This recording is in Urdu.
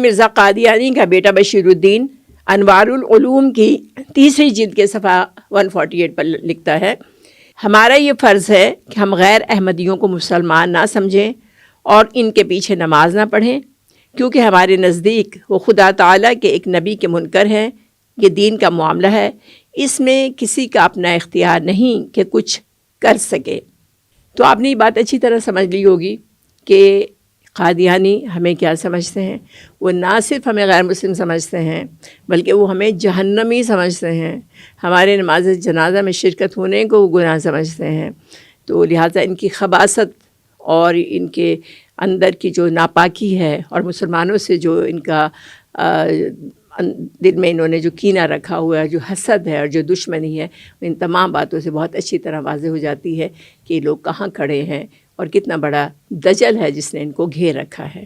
مرزا قادیانی کا بیٹا بشیر الدین انوار العلوم کی تیسری جلد کے صفحہ 148 پر لکھتا ہے، ہمارا یہ فرض ہے کہ ہم غیر احمدیوں کو مسلمان نہ سمجھیں اور ان کے پیچھے نماز نہ پڑھیں، کیونکہ ہمارے نزدیک وہ خدا تعالیٰ کے ایک نبی کے منکر ہیں۔ یہ دین کا معاملہ ہے، اس میں کسی کا اپنا اختیار نہیں کہ کچھ کر سکے۔ تو آپ نے یہ بات اچھی طرح سمجھ لی ہوگی کہ قادیانی ہمیں کیا سمجھتے ہیں۔ وہ نہ صرف ہمیں غیر مسلم سمجھتے ہیں بلکہ وہ ہمیں جہنمی سمجھتے ہیں، ہمارے نماز جنازہ میں شرکت ہونے کو وہ گناہ سمجھتے ہیں۔ تو لہٰذا ان کی خباثت اور ان کے اندر کی جو ناپاکی ہے اور مسلمانوں سے جو ان کا دل میں انہوں نے جو کینہ رکھا ہوا ہے، جو حسد ہے اور جو دشمنی ہے، ان تمام باتوں سے بہت اچھی طرح واضح ہو جاتی ہے کہ یہ لوگ کہاں کھڑے ہیں اور کتنا بڑا دجل ہے جس نے ان کو گھیر رکھا ہے۔